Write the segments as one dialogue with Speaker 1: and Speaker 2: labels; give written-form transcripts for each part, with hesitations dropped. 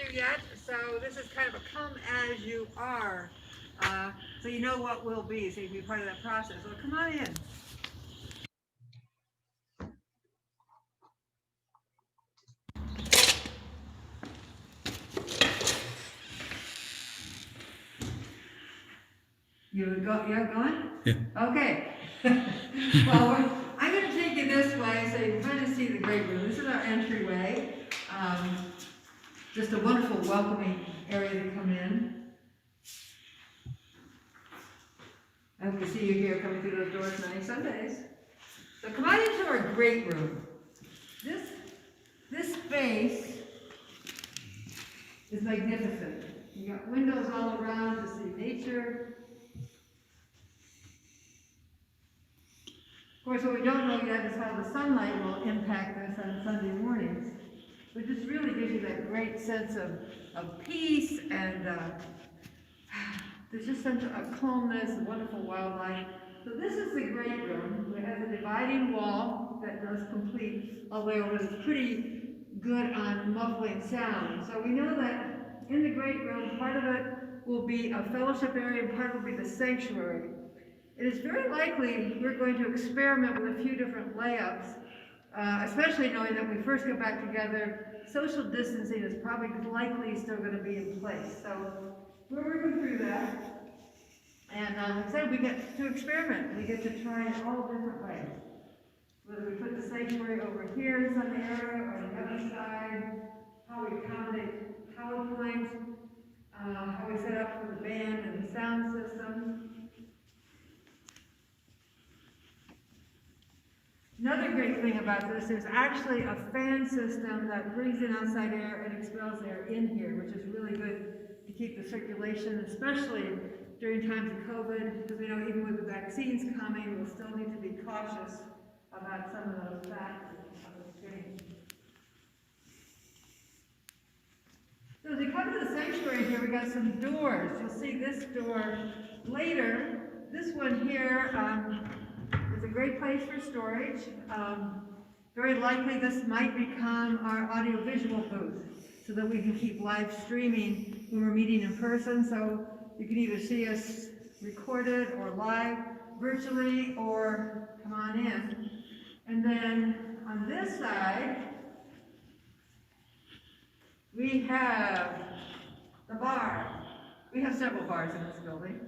Speaker 1: here yet, so this is kind of a come as you are. So you know what will be, so you can be part of that process. So come on in. You're going?
Speaker 2: Yeah.
Speaker 1: Okay. Well, I'm going to take you this way so you can kind of see the great room. This is our entryway. Just a wonderful welcoming area to come in. I hope to see you here coming through those doors many Sundays. So come on into our great room. This space is magnificent. You got windows all around to see nature. Of course, what we don't know yet is how the sunlight will impact us on Sunday mornings. But this really gives you that great sense of peace and there's just such a calmness, a wonderful wildlife. So this is the great room. It has a dividing wall that does complete, although it is pretty good on muffling sound. So we know that in the great room, part of it will be a fellowship area and part will be the sanctuary. It is very likely we're going to experiment with a few different layouts, especially knowing that when we first get back together, social distancing is probably likely still going to be in place. So we're working through that. And like I said, we get to experiment. We get to try it all different ways. Whether we put the sanctuary over here in some area or on the other side, how we accommodate PowerPoint, how we set up for the band and the sound system. Another great thing about this, there's actually a fan system that brings in outside air and expels air in here, which is really good to keep the circulation, especially during times of COVID, because we know even with the vaccines coming, we'll still need to be cautious about some of those factors of the change. So as we come to the sanctuary here, we got some doors. You'll see this door later. This one here, it's a great place for storage. Very likely this might become our audiovisual booth so that we can keep live streaming when we're meeting in person. So you can either see us recorded or live virtually or come on in. And then on this side, we have the bar. We have several bars in this building.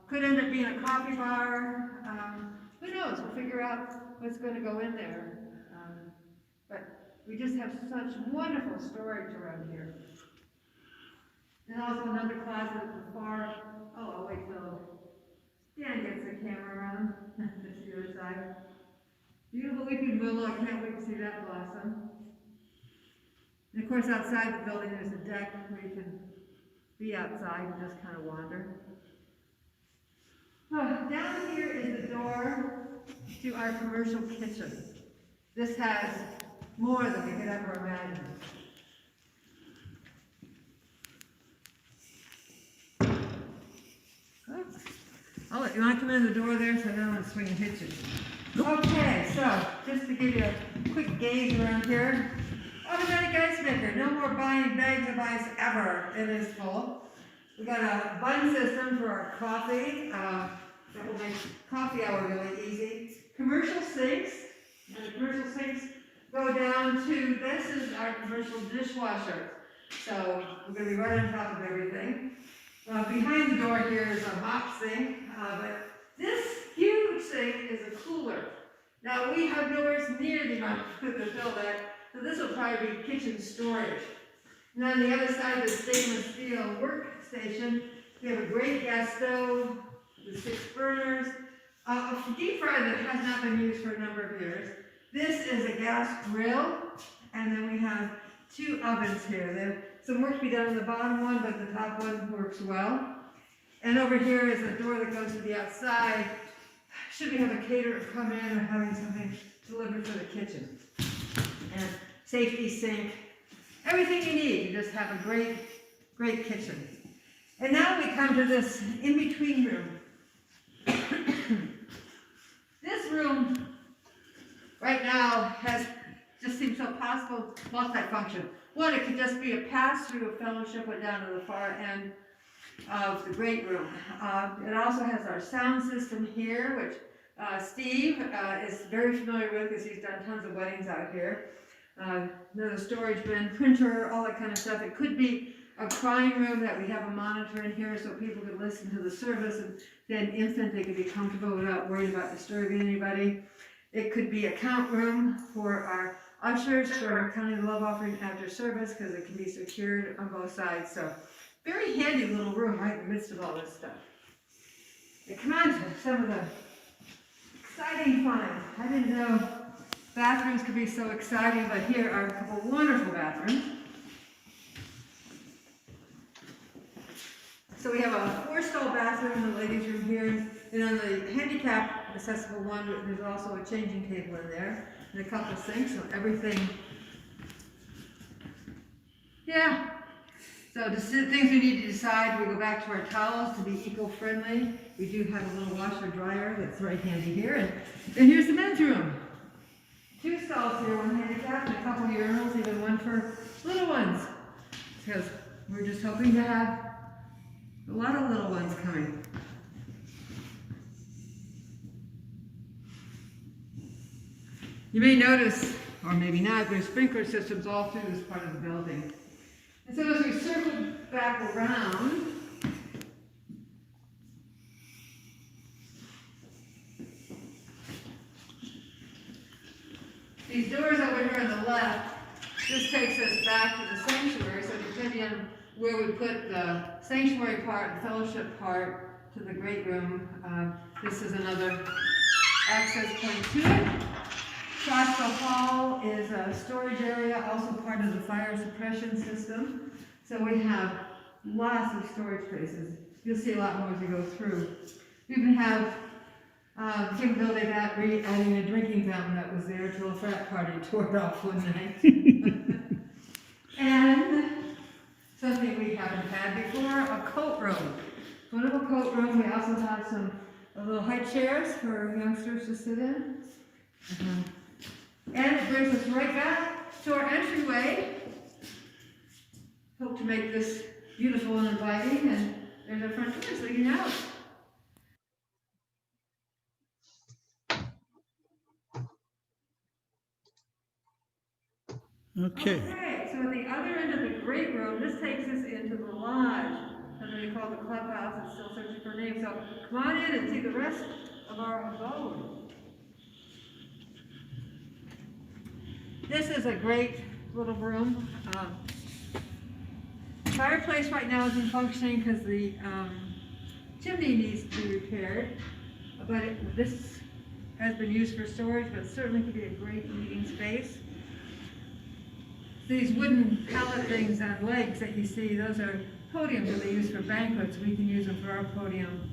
Speaker 1: Could end up being a coffee bar. Who knows? We'll figure out what's going to go in there. But we just have such wonderful storage around here. And also another closet at the far. Oh, I'll wait till Dan gets the camera around. That's the other side. Beautiful weeping willow. I can't wait to see that blossom. And of course, outside the building, there's a deck where you can be outside and just kind of wander. Down here is the door to our commercial kitchen. This has more than we could ever imagine. Oh, you want to come in the door there so I don't want to swing and hit you? Okay, so just to give you a quick gaze around here. Automatic ice maker, no more buying bags of ice ever. It is full. We got a bun system for our coffee. That will make coffee hour really easy. Commercial sinks, and the commercial sinks go down to, this is our commercial dishwasher. So we're going to be right on top of everything. Behind the door here is a mop sink, but this huge sink is a cooler. Now we have nowhere near the amount of food to fill that, so this will probably be kitchen storage. And on the other side of the stainless steel workstation, we have a great gas stove with 6 burners, a deep fryer that has not been used for a number of years. This is a gas grill, and then we have 2 ovens here. There's some work to be done on the bottom one, but the top one works well. And over here is a door that goes to the outside. Should we have a caterer come in or having something delivered for the kitchen. And safety sink, everything you need. You just have a great, great kitchen. And now we come to this in-between room. This room right now has just seems so possible, multifunction. One, it could just be a pass-through of fellowship went down to the far end of the great room. It also has our sound system here, which Steve is very familiar with because he's done tons of weddings out here. Another storage bin, printer, all that kind of stuff. It could be a crying room that we have a monitor in here so people could listen to the service, and then infant, they could be comfortable without worrying about disturbing anybody. It could be a count room for our ushers for counting the love offering after service, because it can be secured on both sides. So very handy little room right in the midst of all this stuff. Now, come on to some of the exciting finds. I didn't know bathrooms could be so exciting, but here are a couple wonderful bathrooms. So we have a 4-stall bathroom in the ladies' room here, and on the handicap accessible one, there's also a changing table in there, and a couple sinks, so everything. Yeah. So the things we need to decide, we go back to our towels to be eco-friendly. We do have a little washer dryer that's right handy here, and here's the men's room. 2 stalls here, one handicap, and a couple urinals, even one for little ones, because we're just hoping to have a lot of little ones coming. You may notice, or maybe not, there's sprinkler systems all through this part of the building. And so as we circle back around, these doors over here on the left, this takes us back to the sanctuary, so depending on where we put the sanctuary part and fellowship part to the great room, this is another access point to it. Across the hall is a storage area, also part of the fire suppression system. So we have lots of storage spaces. You'll see a lot more as we go through. We even have capability of adding a drinking fountain that was there till a frat party tore it off one night. And something we haven't had before, a coat room. Wonderful coat room. We also have a little high chairs for youngsters to sit in. And it brings us right back to our entryway. Hope to make this beautiful and inviting, and there's our front doors leading out.
Speaker 2: Okay.
Speaker 1: Okay, so at the other end of the great room, this takes us into the lodge. That's what we call the clubhouse. It's still searching for a name. So come on in and see the rest of our abode. This is a great little room. Fireplace right now isn't functioning because the chimney needs to be repaired. But this has been used for storage, but certainly could be a great meeting space. These wooden pallet things on legs that you see, those are podiums that they use for banquets. We can use them for our podium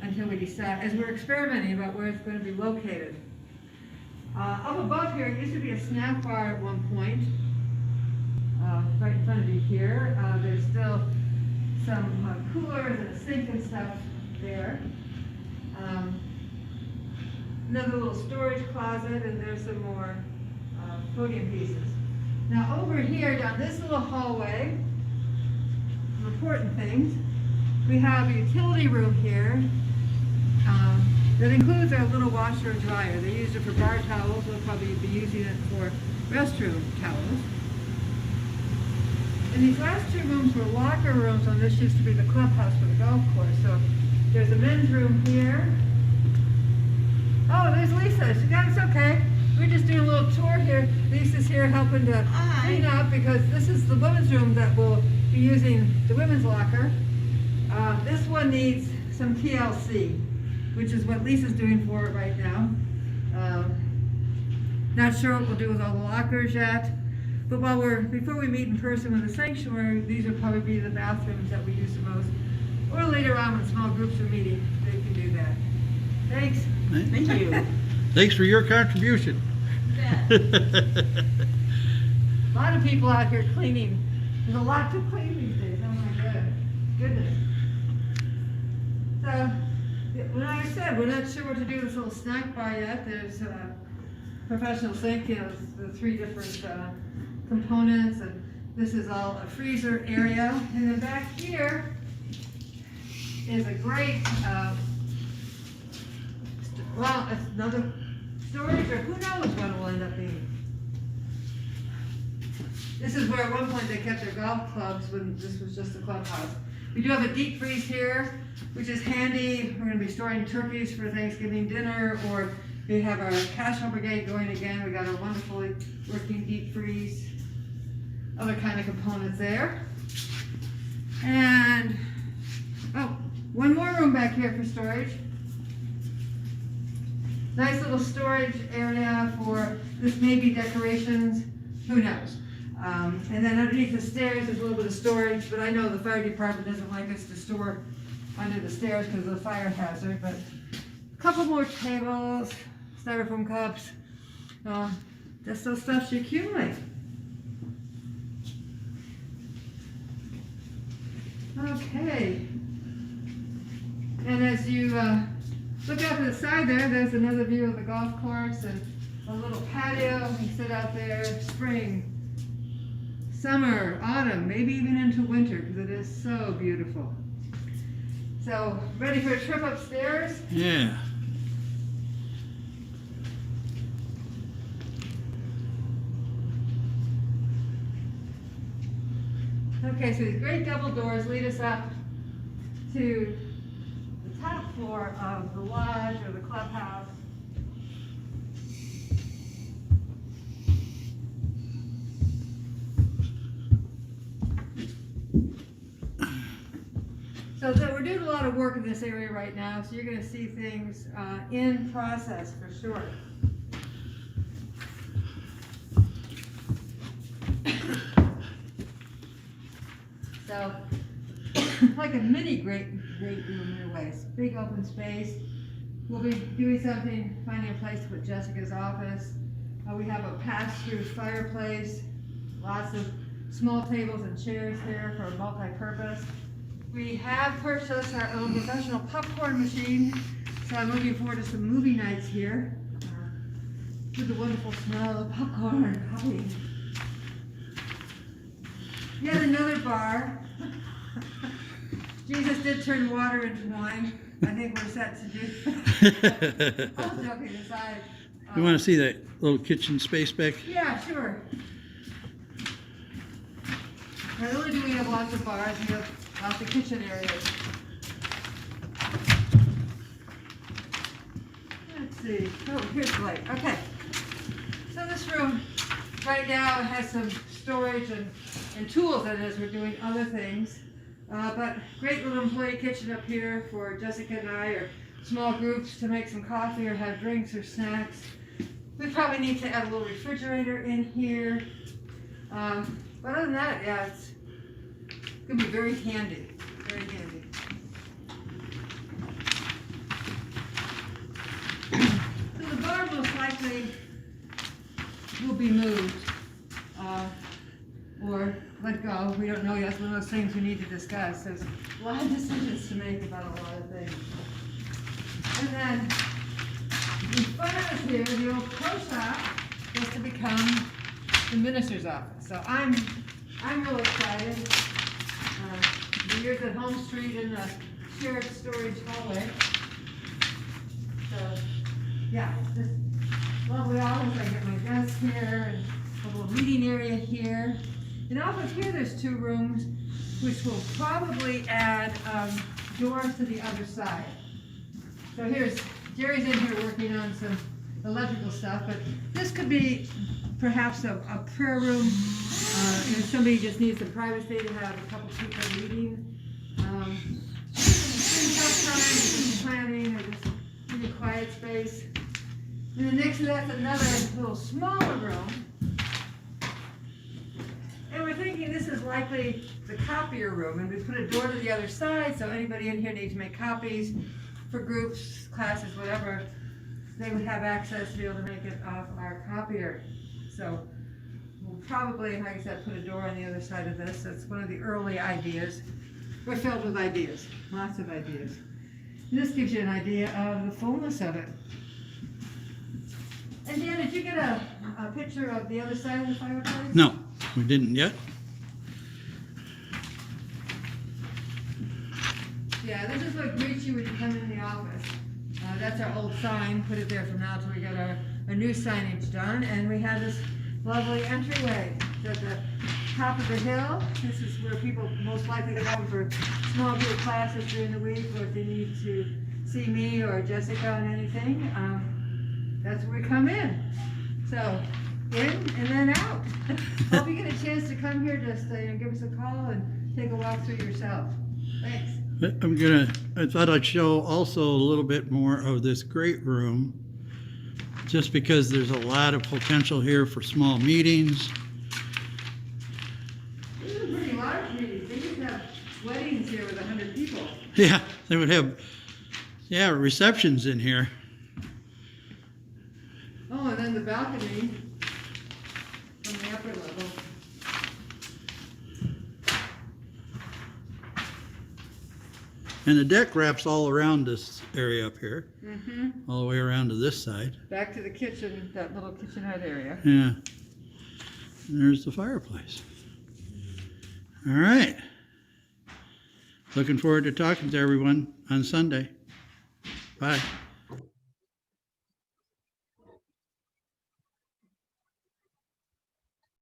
Speaker 1: until we decide, as we're experimenting about where it's going to be located. Up above here, it used to be a snack bar at one point, right in front of you here. There's still some coolers and a sink and stuff there. Another little storage closet, and there's some more podium pieces. Now over here, down this little hallway, some important things. We have a utility room here that includes our little washer and dryer. They used it for bar towels. We'll probably be using it for restroom towels. And these last 2 rooms were locker rooms on this used to be the clubhouse for the golf course. So there's a men's room here. Oh, there's Lisa. She got us okay. We're just doing a little tour here. Lisa's here helping to clean up because this is the women's room that will be using the women's locker. This one needs some TLC, which is what Lisa's doing for it right now. Not sure what we'll do with all the lockers yet, but before we meet in person with the sanctuary, these will probably be the bathrooms that we use the most. Or later on when small groups are meeting, they can do that. Thanks.
Speaker 2: Thank you. Thanks for your contribution.
Speaker 1: A lot of people out here cleaning. There's a lot to clean these days. Oh my goodness. So, when I said we're not sure what to do with this little snack bar yet, there's professional sink, you know, the three different components, and this is all a freezer area. And then back here is a great, well, it's another storage, or who knows what it will end up being. This is where at one point they kept their golf clubs when this was just a clubhouse. We do have a deep freeze here, which is handy. We're going to be storing turkeys for Thanksgiving dinner, or we have our casserole brigade going again. We got a wonderfully working deep freeze. Other kind of components there. And, oh, one more room back here for storage. Nice little storage area for, this may be decorations, who knows. And then underneath the stairs, there's a little bit of storage, but I know the fire department doesn't like us to store under the stairs because of the fire hazard, but a couple more tables, styrofoam cups, just those stuff you accumulate. Okay. And as you look out to the side there, there's another view of the golf course and a little patio. You can sit out there, spring, summer, autumn, maybe even into winter, because it is so beautiful. So, ready for a trip upstairs?
Speaker 2: Yeah.
Speaker 1: Okay, so these great double doors lead us up to the top floor of the lodge or the clubhouse. So we're doing a lot of work in this area right now, so you're going to see things in process for sure. So, like a mini great room in a way. It's big open space. We'll be doing something, finding a place to put Jessica's office. We have a pass-through fireplace, lots of small tables and chairs here for multi-purpose. We have purchased our own professional popcorn machine, so I'm looking forward to some movie nights here with the wonderful smell of popcorn popping. Yet another bar. Jesus did turn water into wine. I think we're set to do. All joking aside.
Speaker 2: You want to see that little kitchen space back?
Speaker 1: Yeah, sure. Not only do we have lots of bars, we have lots of kitchen areas. Let's see. Oh, here's the light. Okay. So this room right now has some storage and tools in it as we're doing other things. But great little employee kitchen up here for Jessica and I, or small groups to make some coffee or have drinks or snacks. We probably need to add a little refrigerator in here. But other than that, yeah, it's going to be very handy. Very handy. So the bar most likely will be moved or let go. We don't know yet. It's one of those things we need to discuss. There's a lot of decisions to make about a lot of things. And then in front of us here, the old pro shop is to become the minister's office. So I'm really excited. The years at Home Street in the shared storage hallway. So yeah, this lovely office. I get my desk here and a little reading area here. And off of here, there's two rooms, which will probably add doors to the other side. So here's, Jerry's in here working on some electrical stuff, but this could be perhaps a prayer room, if somebody just needs some privacy to have a couple people reading. Just planning, or just need a quiet space. And then next to that's another little smaller room. And we're thinking this is likely the copier room, and we put a door to the other side, so anybody in here needs to make copies for groups, classes, whatever, they would have access to be able to make it off our copier. So we'll probably, like I said, put a door on the other side of this. That's one of the early ideas. We're filled with ideas, lots of ideas. And this gives you an idea of the fullness of it. And Dan, did you get a picture of the other side of the fireplace?
Speaker 2: No, we didn't yet.
Speaker 1: Yeah, this is what greets you when you come in the office. That's our old sign, put it there from now till we get our new signage done. And we have this lovely entryway at the top of the hill. This is where people most likely come for small group classes during the week, or if they need to see me or Jessica on anything. That's where we come in. So, in and then out. Hope you get a chance to come here, just give us a call and take a walk through yourself. Thanks.
Speaker 2: I thought I'd show also a little bit more of this great room, just because there's a lot of potential here for small meetings.
Speaker 1: This is a pretty large meeting. They used to have weddings here with 100 people.
Speaker 2: Yeah, they would have, receptions in here.
Speaker 1: Oh, and then the balcony on the upper level.
Speaker 2: And the deck wraps all around this area up here,
Speaker 1: Mm-hmm.
Speaker 2: all the way around to this side.
Speaker 1: Back to the kitchen, that little kitchenette area.
Speaker 2: Yeah. And there's the fireplace. All right. Looking forward to talking to everyone on Sunday. Bye.